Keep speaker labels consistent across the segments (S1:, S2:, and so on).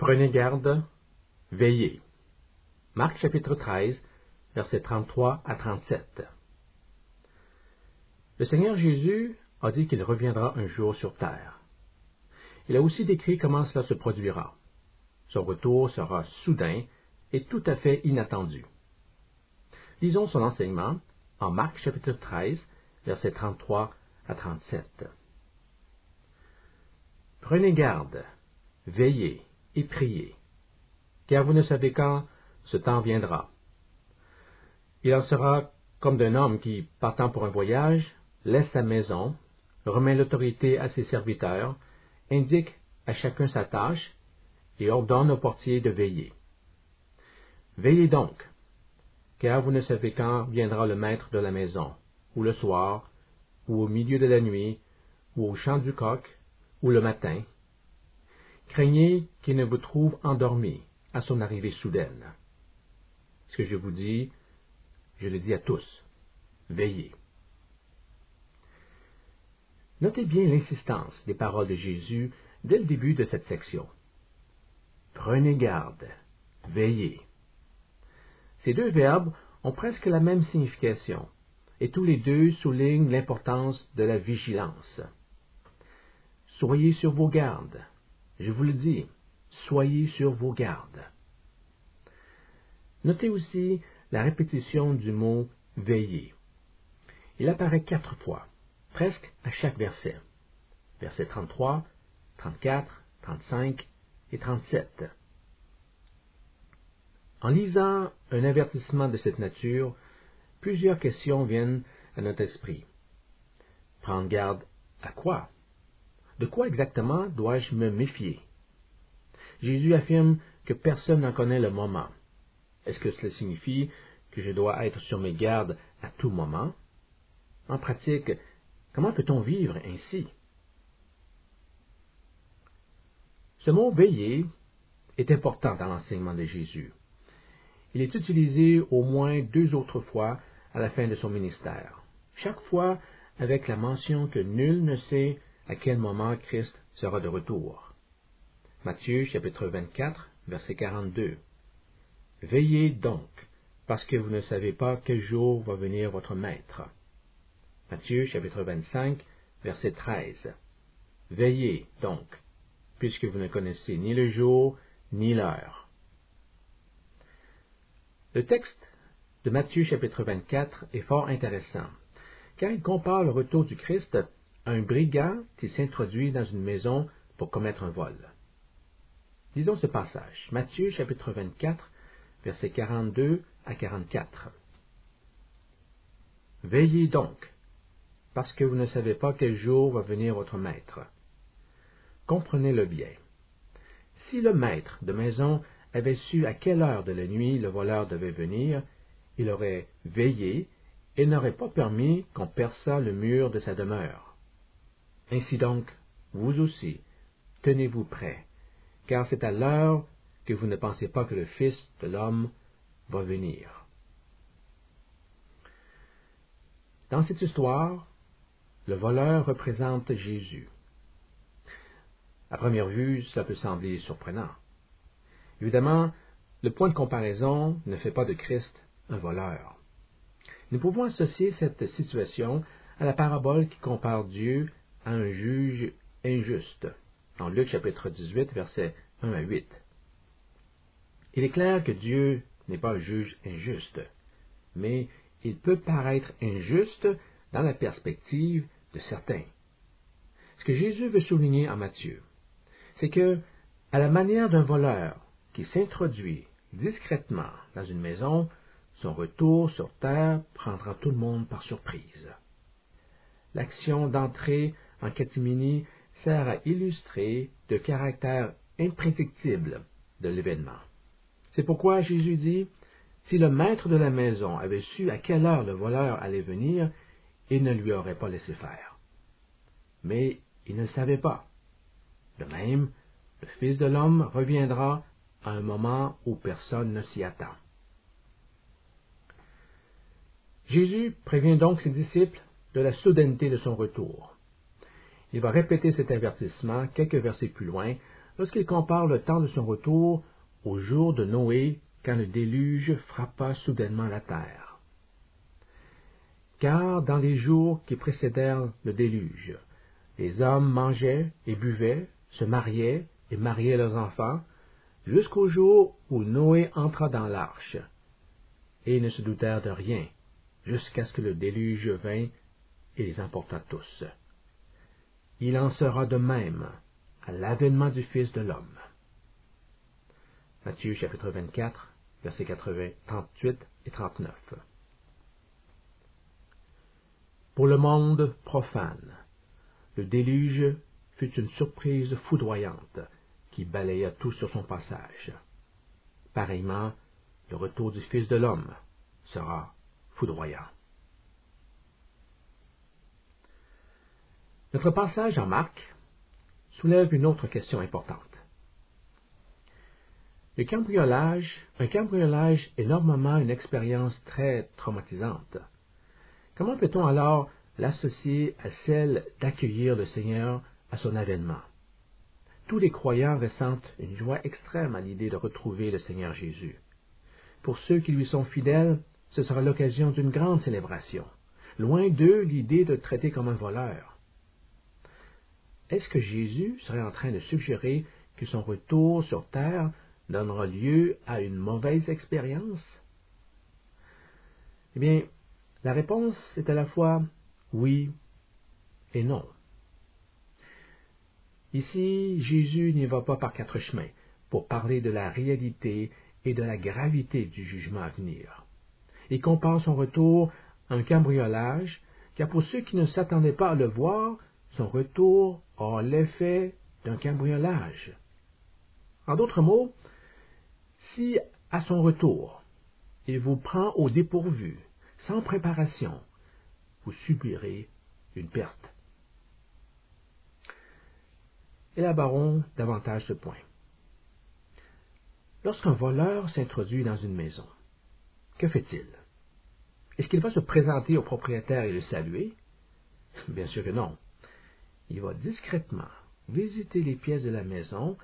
S1: Prenez garde, veillez. Marc chapitre 13, versets 33 à 37. Le Seigneur Jésus a dit qu'il reviendra un jour sur terre. Il a aussi décrit comment cela se produira. Son retour sera soudain et tout à fait inattendu. Lisons son enseignement en Marc chapitre 13, versets 33 à 37. Prenez garde, veillez et priez, car vous ne savez quand ce temps viendra. Il en sera comme d'un homme qui, partant pour un voyage, laisse sa maison, remet l'autorité à ses serviteurs, indique à chacun sa tâche et ordonne au portier de veiller. Veillez donc, car vous ne savez quand viendra le maître de la maison, ou le soir, ou au milieu de la nuit, ou au chant du coq, ou le matin. Craignez qu'il ne vous trouve endormi à son arrivée soudaine. Ce que je vous dis, je le dis à tous. Veillez. Notez bien l'insistance des paroles de Jésus dès le début de cette section. Prenez garde, veillez. Ces deux verbes ont presque la même signification, et tous les deux soulignent l'importance de la vigilance. Soyez sur vos gardes. Je vous le dis, soyez sur vos gardes. Notez aussi la répétition du mot « veiller ». Il apparaît 4 fois, presque à chaque verset. Versets 33, 34, 35 et 37. En lisant un avertissement de cette nature, plusieurs questions viennent à notre esprit. Prendre garde à quoi? De quoi exactement dois-je me méfier? Jésus affirme que personne n'en connaît le moment. Est-ce que cela signifie que je dois être sur mes gardes à tout moment? En pratique, comment peut-on vivre ainsi? Ce mot « veiller » est important dans l'enseignement de Jésus. Il est utilisé au moins 2 autres fois à la fin de son ministère, chaque fois avec la mention que nul ne sait à quel moment Christ sera de retour. Matthieu chapitre 24, verset 42. Veillez donc, parce que vous ne savez pas quel jour va venir votre maître. Matthieu chapitre 25, verset 13. Veillez donc, puisque vous ne connaissez ni le jour ni l'heure. Le texte de Matthieu chapitre 24 est fort intéressant, car il compare le retour du Christ à un brigand qui s'introduit dans une maison pour commettre un vol. Lisons ce passage, Matthieu chapitre 24, versets 42 à 44. Veillez donc, parce que vous ne savez pas quel jour va venir votre maître. Comprenez-le bien. Si le maître de maison avait su à quelle heure de la nuit le voleur devait venir, il aurait veillé et n'aurait pas permis qu'on perçât le mur de sa demeure. Ainsi donc, vous aussi, tenez-vous prêts, car c'est à l'heure que vous ne pensez pas que le Fils de l'homme va venir. Dans cette histoire, le voleur représente Jésus. À première vue, cela peut sembler surprenant. Évidemment, le point de comparaison ne fait pas de Christ un voleur. Nous pouvons associer cette situation à la parabole qui compare Dieu à un juge injuste, en Luc chapitre 18, versets 1 à 8. Il est clair que Dieu n'est pas un juge injuste, mais il peut paraître injuste dans la perspective de certains. Ce que Jésus veut souligner en Matthieu, c'est que, à la manière d'un voleur qui s'introduit discrètement dans une maison, son retour sur terre prendra tout le monde par surprise. L'action d'entrée en catimini sert à illustrer le caractère imprédictible de l'événement. C'est pourquoi Jésus dit, si le maître de la maison avait su à quelle heure le voleur allait venir, il ne lui aurait pas laissé faire. Mais il ne le savait pas. De même, le Fils de l'homme reviendra à un moment où personne ne s'y attend. Jésus prévient donc ses disciples de la soudaineté de son retour. Il va répéter cet avertissement quelques versets plus loin, lorsqu'il compare le temps de son retour au jour de Noé, quand le déluge frappa soudainement la terre. Car dans les jours qui précédèrent le déluge, les hommes mangeaient et buvaient, se mariaient et mariaient leurs enfants, jusqu'au jour où Noé entra dans l'arche, et ils ne se doutèrent de rien, jusqu'à ce que le déluge vint et les emporta tous. Il en sera de même à l'avènement du Fils de l'homme. Matthieu chapitre 24, versets 38 et 39. Pour le monde profane, le déluge fut une surprise foudroyante qui balaya tout sur son passage. Pareillement, le retour du Fils de l'homme sera foudroyant. Notre passage en Marc soulève une autre question importante. Un cambriolage est normalement une expérience très traumatisante. Comment peut-on alors l'associer à celle d'accueillir le Seigneur à son avènement? Tous les croyants ressentent une joie extrême à l'idée de retrouver le Seigneur Jésus. Pour ceux qui lui sont fidèles, ce sera l'occasion d'une grande célébration. Loin d'eux l'idée de le traiter comme un voleur. Est-ce que Jésus serait en train de suggérer que son retour sur terre donnera lieu à une mauvaise expérience? Eh bien, la réponse est à la fois oui et non. Ici, Jésus n'y va pas par quatre chemins pour parler de la réalité et de la gravité du jugement à venir. Il compare son retour à un cambriolage, car pour ceux qui ne s'attendaient pas à le voir, son retour aura l'effet d'un cambriolage. En d'autres mots, si à son retour, il vous prend au dépourvu, sans préparation, vous subirez une perte. Élaborons davantage ce point. Lorsqu'un voleur s'introduit dans une maison, que fait-il? Est-ce qu'il va se présenter au propriétaire et le saluer? Bien sûr que non. Il va discrètement visiter les pièces de la maison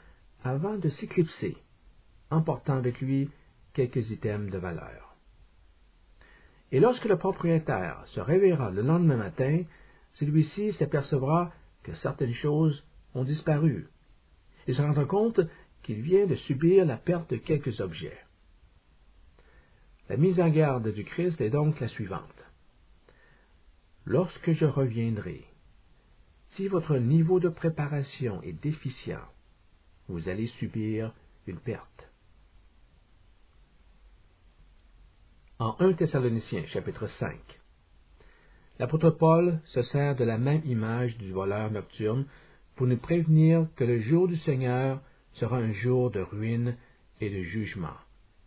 S1: avant de s'éclipser, emportant avec lui quelques items de valeur. Et lorsque le propriétaire se réveillera le lendemain matin, celui-ci s'apercevra que certaines choses ont disparu. Il se rendra compte qu'il vient de subir la perte de quelques objets. La mise en garde du Christ est donc la suivante. Lorsque je reviendrai, si votre niveau de préparation est déficient, vous allez subir une perte. En 1 Thessaloniciens, chapitre 5, l'apôtre Paul se sert de la même image du voleur nocturne pour nous prévenir que le jour du Seigneur sera un jour de ruine et de jugement,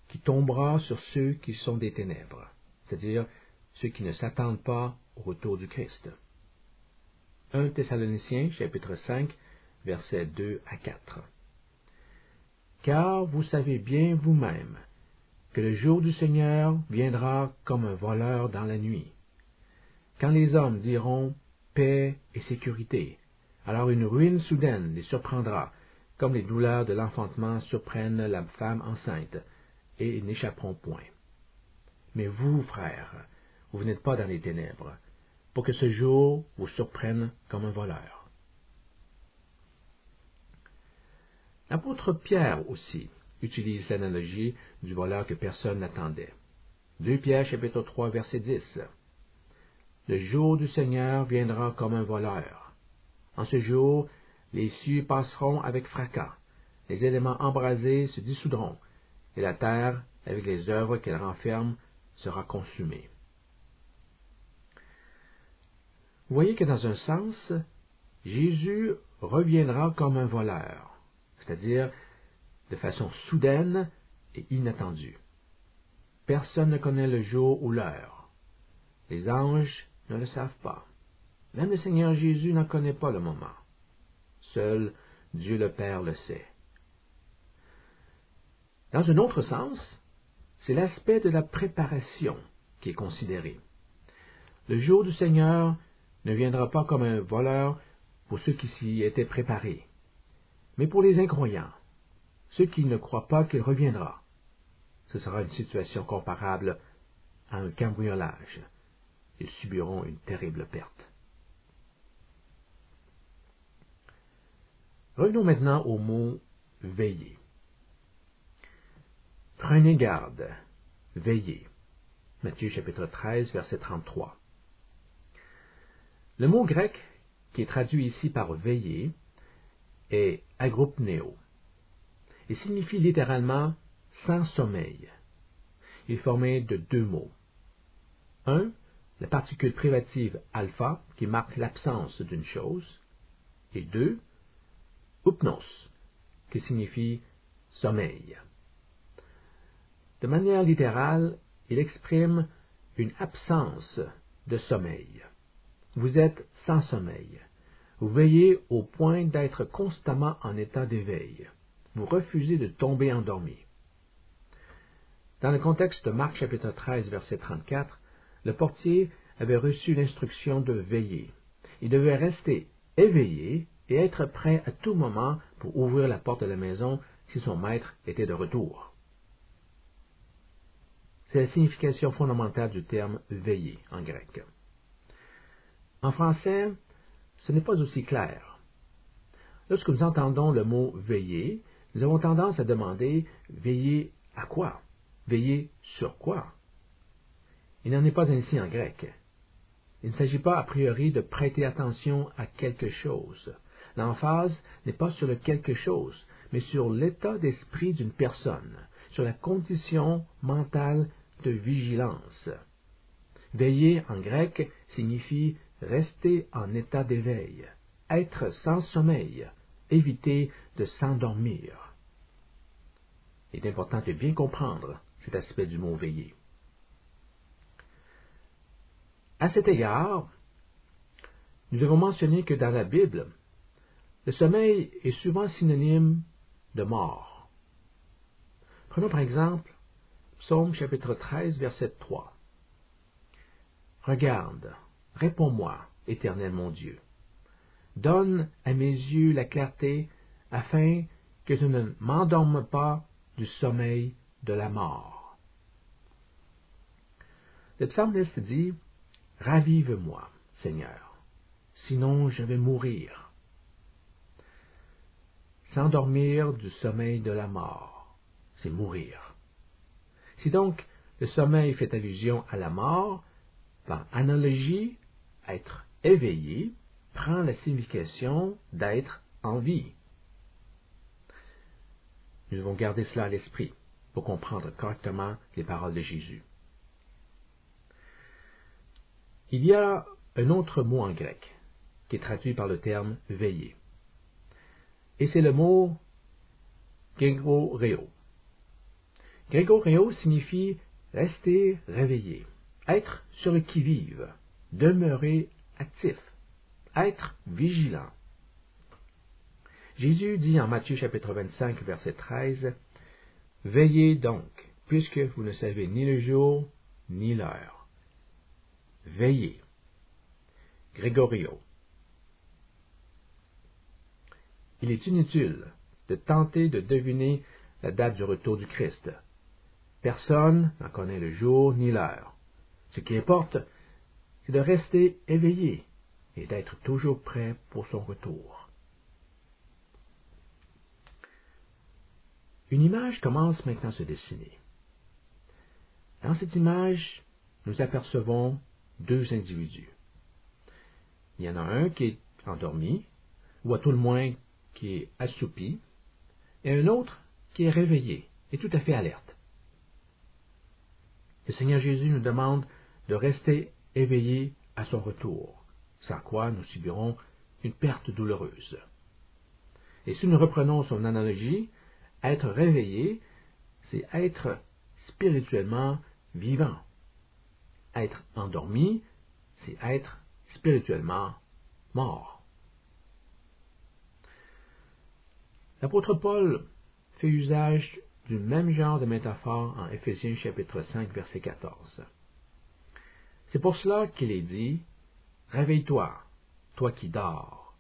S1: qui tombera sur ceux qui sont des ténèbres, c'est-à-dire ceux qui ne s'attendent pas au retour du Christ. 1 Thessaloniciens, chapitre 5, versets 2 à 4. Car vous savez bien vous-même que le jour du Seigneur viendra comme un voleur dans la nuit. Quand les hommes diront paix et sécurité, alors une ruine soudaine les surprendra, comme les douleurs de l'enfantement surprennent la femme enceinte, et ils n'échapperont point. Mais vous, frères, vous n'êtes pas dans les ténèbres, pour que ce jour vous surprenne comme un voleur. L'apôtre Pierre aussi utilise l'analogie du voleur que personne n'attendait. 2 Pierre chapitre 3 verset 10. Le jour du Seigneur viendra comme un voleur. En ce jour, les cieux passeront avec fracas, les éléments embrasés se dissoudront, et la terre, avec les œuvres qu'elle renferme, sera consumée. Vous voyez que dans un sens, Jésus reviendra comme un voleur, c'est-à-dire de façon soudaine et inattendue. Personne ne connaît le jour ou l'heure. Les anges ne le savent pas. Même le Seigneur Jésus n'en connaît pas le moment. Seul Dieu le Père le sait. Dans un autre sens, c'est l'aspect de la préparation qui est considéré. Le jour du Seigneur ne viendra pas comme un voleur pour ceux qui s'y étaient préparés. Mais pour les incroyants, ceux qui ne croient pas qu'il reviendra, ce sera une situation comparable à un cambriolage. Ils subiront une terrible perte. Revenons maintenant au mot « veiller ». Prenez garde, veillez. Matthieu chapitre 13, verset 33. Le mot grec qui est traduit ici par « veiller » est « agropnéo » et signifie littéralement « sans sommeil ». Il est formé de deux mots. Un, la particule privative alpha qui marque l'absence d'une chose, et deux, upnos qui signifie sommeil. De manière littérale, il exprime une absence de sommeil. Vous êtes sans sommeil. Vous veillez au point d'être constamment en état d'éveil. Vous refusez de tomber endormi. Dans le contexte de Marc chapitre 13, verset 34, le portier avait reçu l'instruction de veiller. Il devait rester éveillé et être prêt à tout moment pour ouvrir la porte de la maison si son maître était de retour. C'est la signification fondamentale du terme « veiller » en grec. En français, ce n'est pas aussi clair. Lorsque nous entendons le mot « veiller », nous avons tendance à demander « veiller à quoi » ? Veiller sur quoi? Il n'en est pas ainsi en grec. Il ne s'agit pas a priori de prêter attention à quelque chose. L'emphase n'est pas sur le quelque chose, mais sur l'état d'esprit d'une personne, sur la condition mentale de vigilance. Veiller en grec signifie rester en état d'éveil, être sans sommeil, éviter de s'endormir. Il est important de bien comprendre cet aspect du mot veiller. À cet égard, nous devons mentionner que dans la Bible, le sommeil est souvent synonyme de mort. Prenons par exemple Psaume chapitre 13, verset 3. Regarde, réponds-moi, Éternel mon Dieu. Donne à mes yeux la clarté afin que je ne m'endorme pas du sommeil de la mort. Le psalmiste dit, « Ravive-moi, Seigneur, sinon je vais mourir. » S'endormir du sommeil de la mort, c'est mourir. Si donc le sommeil fait allusion à la mort, par analogie, être éveillé prend la signification d'être en vie. Nous devons garder cela à l'esprit pour comprendre correctement les paroles de Jésus. Il y a un autre mot en grec qui est traduit par le terme « veiller ». Et c'est le mot « grégoreo ». Grégoreo signifie rester réveillé, être sur le qui-vive, demeurer actif, être vigilant. Jésus dit en Matthieu chapitre 25, verset 13, « Veillez donc, puisque vous ne savez ni le jour ni l'heure. » Veillez. Grégoreo. Il est inutile de tenter de deviner la date du retour du Christ. Personne n'en connaît le jour ni l'heure. Ce qui importe, c'est de rester éveillé et d'être toujours prêt pour son retour. Une image commence maintenant à se dessiner. Dans cette image, nous apercevons deux individus. Il y en a un qui est endormi, ou à tout le moins qui est assoupi, et un autre qui est réveillé et tout à fait alerte. Le Seigneur Jésus nous demande de rester éveillés à son retour, sans quoi nous subirons une perte douloureuse. Et si nous reprenons son analogie, être réveillé, c'est être spirituellement vivant. Être endormi, c'est être spirituellement mort. L'apôtre Paul fait usage du même genre de métaphore en Éphésiens chapitre 5, verset 14. C'est pour cela qu'il est dit, « Réveille-toi, toi qui dors,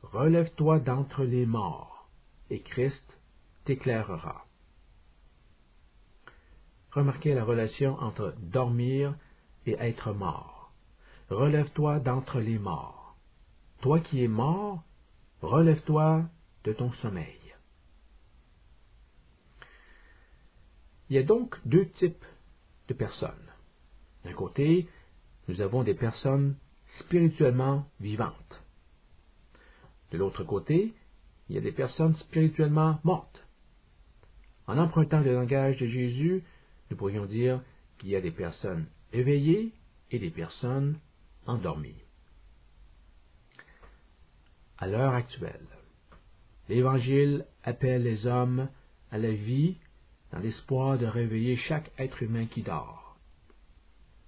S1: relève-toi d'entre les morts, et Christ t'éclairera. Remarquez la relation entre dormir et être mort. Relève-toi d'entre les morts. Toi qui es mort, relève-toi de ton sommeil. Il y a donc deux types de personnes. D'un côté, nous avons des personnes spirituellement vivantes. De l'autre côté, il y a des personnes spirituellement mortes. En empruntant le langage de Jésus, nous pourrions dire qu'il y a des personnes éveillées et des personnes endormies. À l'heure actuelle, l'Évangile appelle les hommes à la vie dans l'espoir de réveiller chaque être humain qui dort.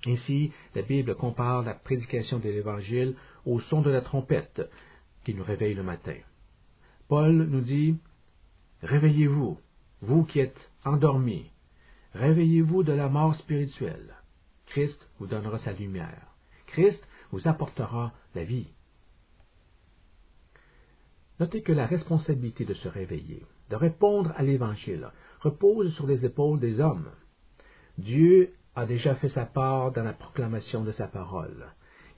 S1: Ainsi, la Bible compare la prédication de l'Évangile au son de la trompette qui nous réveille le matin. Paul nous dit « Réveillez-vous, vous qui êtes endormis, réveillez-vous de la mort spirituelle. Christ vous donnera sa lumière. Christ vous apportera la vie. » Notez que la responsabilité de se réveiller, de répondre à l'Évangile, repose sur les épaules des hommes. Dieu a déjà fait sa part dans la proclamation de sa parole.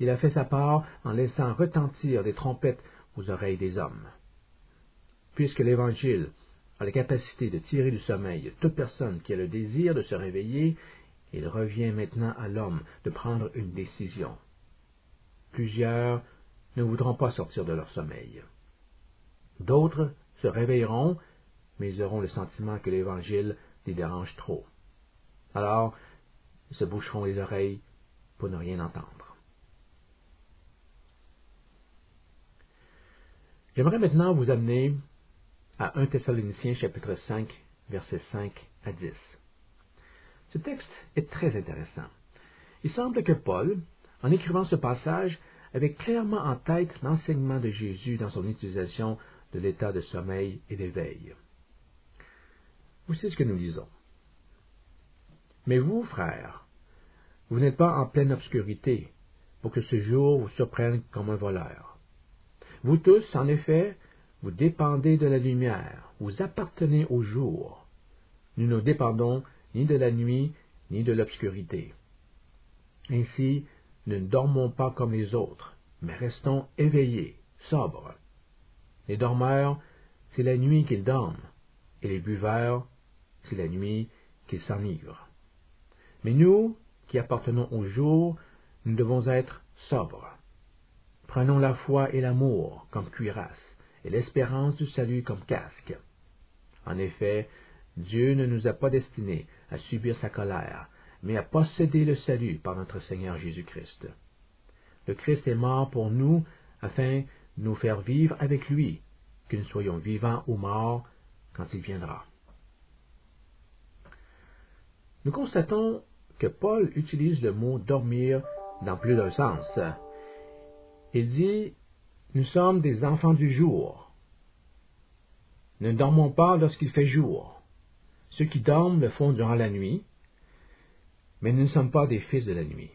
S1: Il a fait sa part en laissant retentir des trompettes aux oreilles des hommes. Puisque l'Évangile a la capacité de tirer du sommeil toute personne qui a le désir de se réveiller, il revient maintenant à l'homme de prendre une décision. Plusieurs ne voudront pas sortir de leur sommeil. D'autres se réveilleront, mais ils auront le sentiment que l'Évangile les dérange trop. Alors, ils se boucheront les oreilles pour ne rien entendre. J'aimerais maintenant vous amener à 1 Thessaloniciens chapitre 5, versets 5 à 10. Ce texte est très intéressant. Il semble que Paul, en écrivant ce passage, avait clairement en tête l'enseignement de Jésus dans son utilisation de l'état de sommeil et d'éveil. Voici ce que nous lisons. Mais vous, frères, vous n'êtes pas en pleine obscurité, pour que ce jour vous surprenne comme un voleur. Vous tous, en effet, vous dépendez de la lumière, vous appartenez au jour. Nous ne dépendons ni de la nuit, ni de l'obscurité. Ainsi, nous ne dormons pas comme les autres, mais restons éveillés, sobres. Les dormeurs, c'est la nuit qu'ils dorment, et les buveurs, c'est la nuit qu'ils s'enivrent. Mais nous, qui appartenons au jour, nous devons être sobres. Prenons la foi et l'amour comme cuirasse, et l'espérance du salut comme casque. En effet, Dieu ne nous a pas destinés à subir sa colère, mais à posséder le salut par notre Seigneur Jésus-Christ. Le Christ est mort pour nous, afin de nous faire vivre avec lui, que nous soyons vivants ou morts quand il viendra. Nous constatons que Paul utilise le mot « dormir » dans plus d'un sens. Il dit « Nous sommes des enfants du jour. Ne dormons pas lorsqu'il fait jour. Ceux qui dorment le font durant la nuit, mais nous ne sommes pas des fils de la nuit.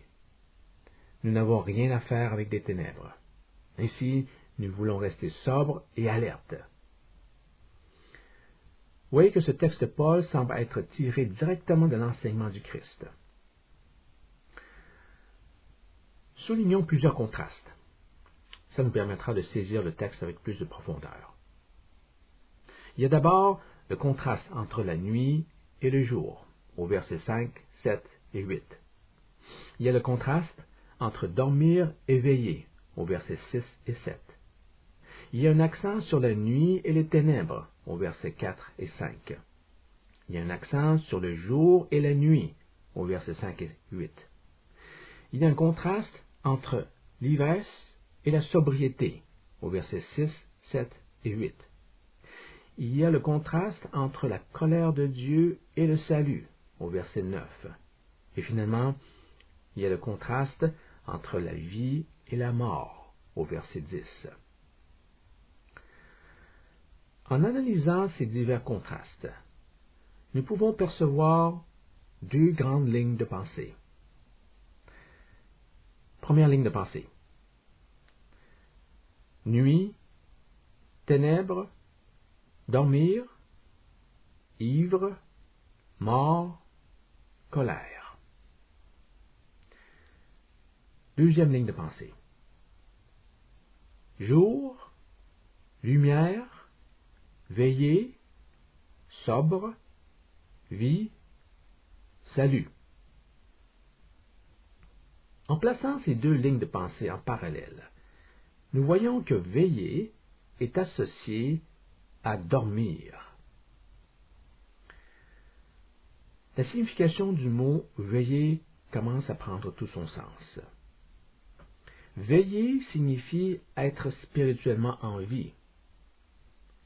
S1: Nous n'avons rien à faire avec des ténèbres. Ainsi, nous voulons rester sobres et alertes. » Vous voyez que ce texte de Paul semble être tiré directement de l'enseignement du Christ. Soulignons plusieurs contrastes. Ça nous permettra de saisir le texte avec plus de profondeur. Il y a d'abord le contraste entre la nuit et le jour, au versets 5, 7 et 8. Il y a le contraste entre dormir et veiller, au versets 6 et 7. Il y a un accent sur la nuit et les ténèbres, au versets 4 et 5. Il y a un accent sur le jour et la nuit, au versets 5 et 8. Il y a un contraste entre l'ivresse et la sobriété, au versets 6, 7 et 8. Il y a le contraste entre la colère de Dieu et le salut, au verset 9. Et finalement, il y a le contraste entre la vie et la mort, au verset 10. En analysant ces divers contrastes, nous pouvons percevoir deux grandes lignes de pensée. Première ligne de pensée. Nuit, ténèbres, dormir, ivre, mort, colère. Deuxième ligne de pensée. Jour, lumière, veillée, sobre, vie, salut. En plaçant ces deux lignes de pensée en parallèle, nous voyons que veiller est associé à dormir. La signification du mot veiller commence à prendre tout son sens. Veiller signifie être spirituellement en vie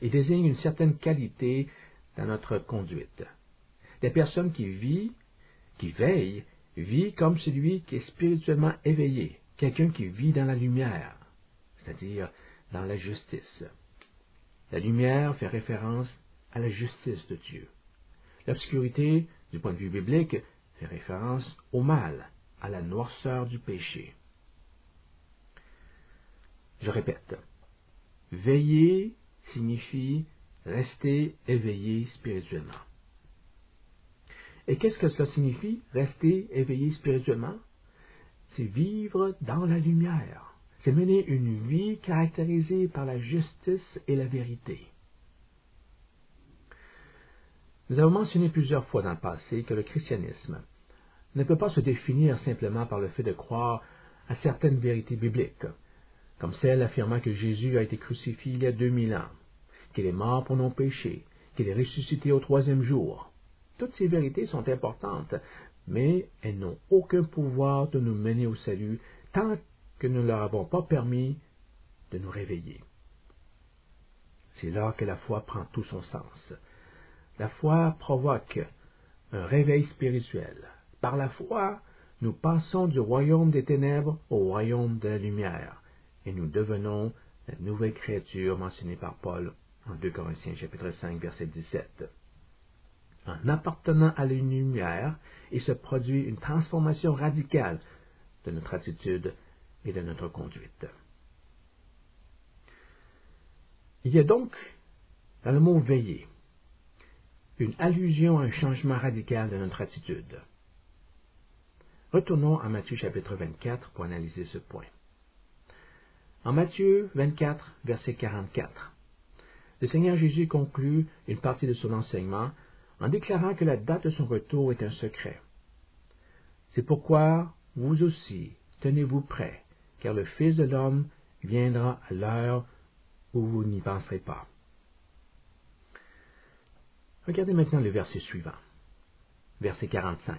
S1: et désigne une certaine qualité dans notre conduite. Des personnes qui veillent, vit comme celui qui est spirituellement éveillé, quelqu'un qui vit dans la lumière, c'est-à-dire dans la justice. La lumière fait référence à la justice de Dieu. L'obscurité, du point de vue biblique, fait référence au mal, à la noirceur du péché. Je répète, veiller signifie rester éveillé spirituellement. Et qu'est-ce que cela signifie, rester éveillé spirituellement? C'est vivre dans la lumière. C'est mener une vie caractérisée par la justice et la vérité. Nous avons mentionné plusieurs fois dans le passé que le christianisme ne peut pas se définir simplement par le fait de croire à certaines vérités bibliques, comme celle affirmant que Jésus a été crucifié il y a 2000 ans, qu'il est mort pour nos péchés, qu'il est ressuscité au troisième jour. Toutes ces vérités sont importantes, mais elles n'ont aucun pouvoir de nous mener au salut tant que nous ne leur avons pas permis de nous réveiller. C'est là que la foi prend tout son sens. La foi provoque un réveil spirituel. Par la foi, nous passons du royaume des ténèbres au royaume de la lumière, et nous devenons la nouvelle créature mentionnée par Paul en 2 Corinthiens chapitre 5, verset 17. En appartenant à la lumière, il se produit une transformation radicale de notre attitude et de notre conduite. Il y a donc, dans le mot veiller, une allusion à un changement radical de notre attitude. Retournons à Matthieu chapitre 24 pour analyser ce point. En Matthieu 24, verset 44, le Seigneur Jésus conclut une partie de son enseignement en déclarant que la date de son retour est un secret. C'est pourquoi vous aussi tenez-vous prêts, car le Fils de l'homme viendra à l'heure où vous n'y penserez pas. Regardez maintenant le verset suivant, verset 45.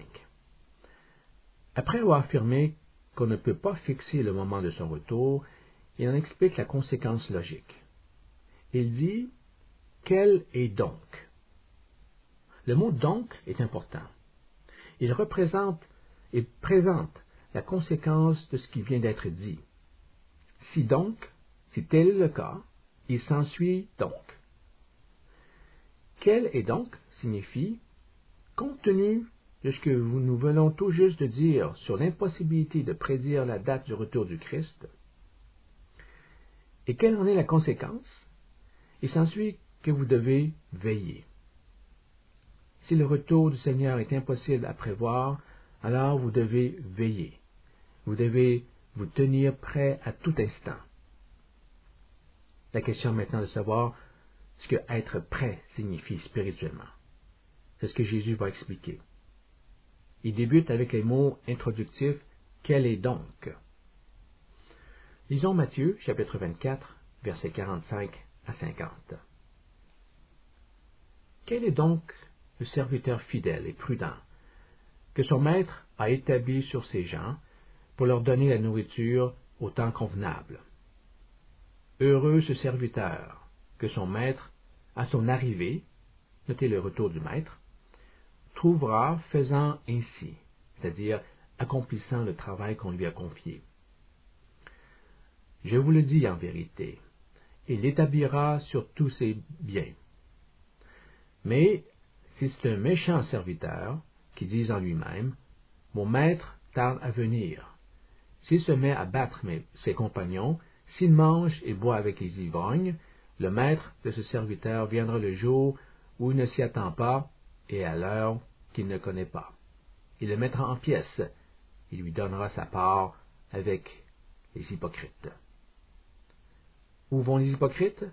S1: Après avoir affirmé qu'on ne peut pas fixer le moment de son retour, il en explique la conséquence logique. Il dit « Quel est donc ?» Le mot « donc » est important. Il représente et présente la conséquence de ce qui vient d'être dit. Si tel est le cas, il s'ensuit donc. Quel est donc signifie, compte tenu de ce que nous venons tout juste de dire sur l'impossibilité de prédire la date du retour du Christ, et quelle en est la conséquence, il s'ensuit que vous devez veiller. Si le retour du Seigneur est impossible à prévoir, alors vous devez veiller. Vous devez vous tenir prêt à tout instant. La question maintenant de savoir ce que être prêt signifie spirituellement. C'est ce que Jésus va expliquer. Il débute avec les mots introductifs « Quel est donc ?» Lisons Matthieu, chapitre 24, versets 45 à 50. Quel est donc le serviteur fidèle et prudent que son maître a établi sur ses gens pour leur donner la nourriture au temps convenable? Heureux ce serviteur que son maître, à son arrivée, notez le retour du maître, trouvera faisant ainsi, c'est-à-dire accomplissant le travail qu'on lui a confié. Je vous le dis en vérité, il l'établira sur tous ses biens. Mais si c'est un méchant serviteur qui dit en lui-même, « Mon maître tarde à venir », s'il se met à battre ses compagnons, s'il mange et boit avec les ivrognes, le maître de ce serviteur viendra le jour où il ne s'y attend pas et à l'heure qu'il ne connaît pas. Il le mettra en pièces. Il lui donnera sa part avec les hypocrites. Où vont les hypocrites?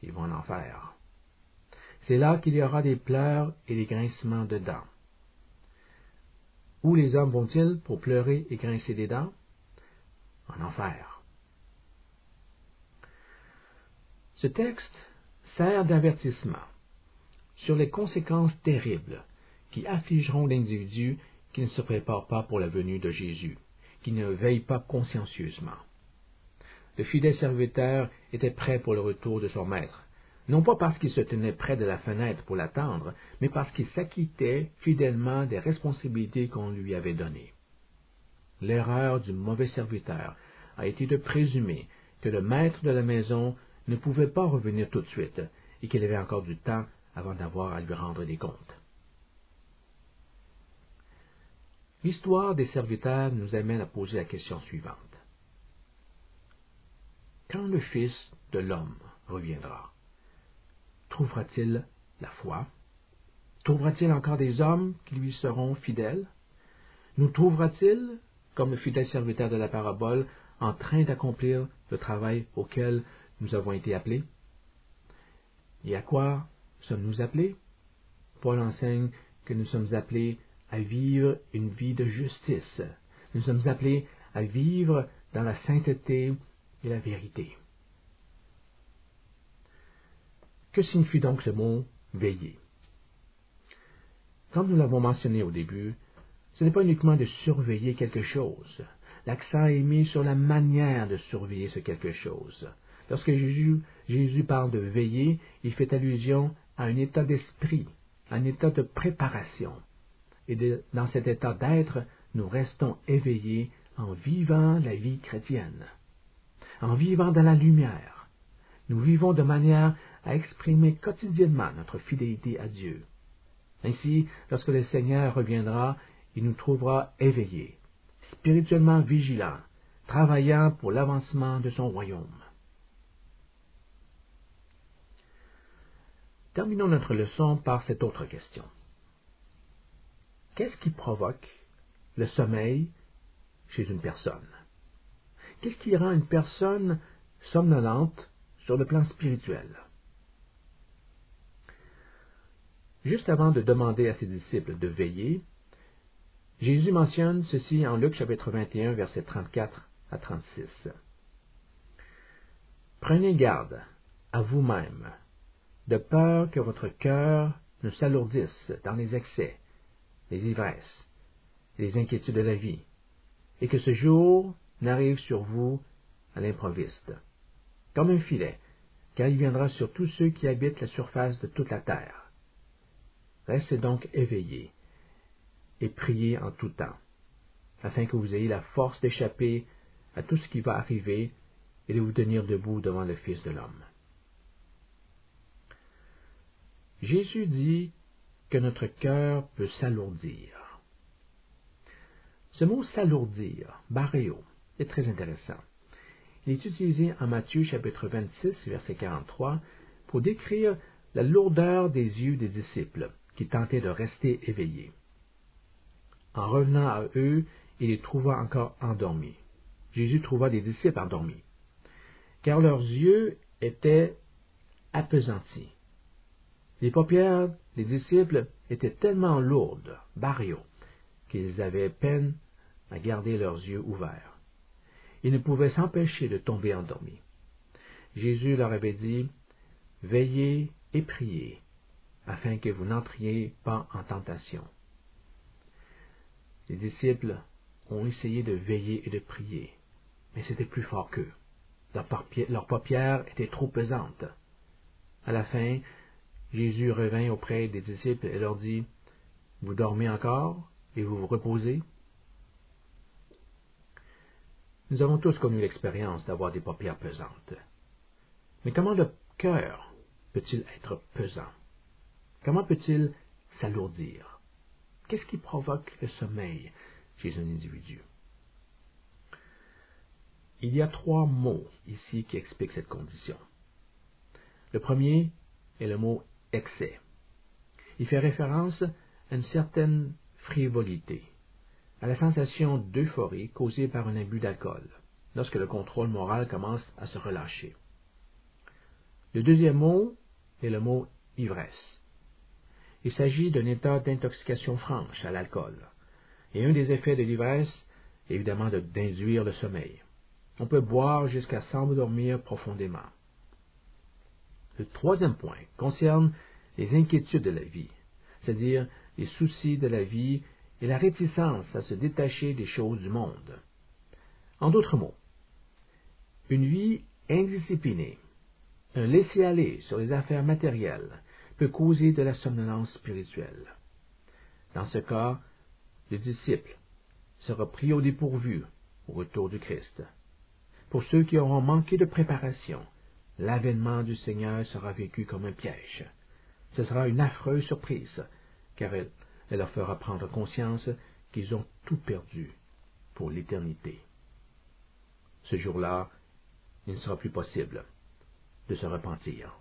S1: Ils vont en enfer. C'est là qu'il y aura des pleurs et des grincements de dents. Où les hommes vont-ils pour pleurer et grincer des dents? En enfer. Ce texte sert d'avertissement sur les conséquences terribles qui affligeront l'individu qui ne se prépare pas pour la venue de Jésus, qui ne veille pas consciencieusement. Le fidèle serviteur était prêt pour le retour de son maître, non pas parce qu'il se tenait près de la fenêtre pour l'attendre, mais parce qu'il s'acquittait fidèlement des responsabilités qu'on lui avait données. L'erreur du mauvais serviteur a été de présumer que le maître de la maison ne pouvait pas revenir tout de suite et qu'il avait encore du temps avant d'avoir à lui rendre des comptes. L'histoire des serviteurs nous amène à poser la question suivante. Quand le Fils de l'homme reviendra, trouvera-t-il la foi? Trouvera-t-il encore des hommes qui lui seront fidèles? Nous trouvera-t-il, comme le fidèle serviteur de la parabole, en train d'accomplir le travail auquel nous avons été appelés? Et à quoi sommes-nous appelés? Paul enseigne que nous sommes appelés à vivre une vie de justice. Nous sommes appelés à vivre dans la sainteté et la vérité. Que signifie donc ce mot « veiller » ? Comme nous l'avons mentionné au début, ce n'est pas uniquement de surveiller quelque chose. L'accent est mis sur la manière de surveiller ce quelque chose. Lorsque Jésus parle de veiller, il fait allusion à un état d'esprit, à un état de préparation. Et dans cet état d'être, nous restons éveillés en vivant la vie chrétienne, en vivant dans la lumière. Nous vivons de manière à exprimer quotidiennement notre fidélité à Dieu. Ainsi, lorsque le Seigneur reviendra, il nous trouvera éveillés, spirituellement vigilants, travaillant pour l'avancement de son royaume. Terminons notre leçon par cette autre question. Qu'est-ce qui provoque le sommeil chez une personne? Qu'est-ce qui rend une personne somnolente sur le plan spirituel? Juste avant de demander à ses disciples de veiller, Jésus mentionne ceci en Luc chapitre 21, versets 34 à 36. Prenez garde à vous-même, de peur que votre cœur ne s'alourdisse dans les excès, les ivresses, les inquiétudes de la vie, et que ce jour n'arrive sur vous à l'improviste, comme un filet, car il viendra sur tous ceux qui habitent la surface de toute la terre. Restez donc éveillés et priez en tout temps, afin que vous ayez la force d'échapper à tout ce qui va arriver et de vous tenir debout devant le Fils de l'homme. Jésus dit que notre cœur peut s'alourdir. Ce mot s'alourdir, baréo, est très intéressant. Il est utilisé en Matthieu chapitre 26, verset 43, pour décrire la lourdeur des yeux des disciples qui tentaient de rester éveillés. En revenant à eux, il les trouva encore endormis. Jésus trouva des disciples endormis, car leurs yeux étaient appesantis. Les paupières des disciples étaient tellement lourdes, baréo, qu'ils avaient peine à garder leurs yeux ouverts. Ils ne pouvaient s'empêcher de tomber endormis. Jésus leur avait dit, « Veillez et priez, afin que vous n'entriez pas en tentation. » Les disciples ont essayé de veiller et de prier, mais c'était plus fort qu'eux. Leurs paupières étaient trop pesantes. À la fin, Jésus revint auprès des disciples et leur dit, « Vous dormez encore et vous vous reposez? » Nous avons tous connu l'expérience d'avoir des paupières pesantes. Mais comment le cœur peut-il être pesant? Comment peut-il s'alourdir? Qu'est-ce qui provoque le sommeil chez un individu? Il y a 3 mots ici qui expliquent cette condition. Le premier est le mot « excès ». Il fait référence à une certaine frivolité, à la sensation d'euphorie causée par un abus d'alcool, lorsque le contrôle moral commence à se relâcher. Le deuxième mot est le mot « ivresse ». Il s'agit d'un état d'intoxication franche à l'alcool, et un des effets de l'ivresse est évidemment d'induire le sommeil. On peut boire jusqu'à s'endormir profondément. Le troisième point concerne les inquiétudes de la vie, c'est-à-dire les soucis de la vie et la réticence à se détacher des choses du monde. En d'autres mots, une vie indisciplinée, un laisser-aller sur les affaires matérielles peut causer de la somnolence spirituelle. Dans ce cas, le disciple sera pris au dépourvu au retour du Christ. Pour ceux qui auront manqué de préparation, l'avènement du Seigneur sera vécu comme un piège. Ce sera une affreuse surprise, car elle leur fera prendre conscience qu'ils ont tout perdu pour l'éternité. Ce jour-là, il ne sera plus possible de se repentir.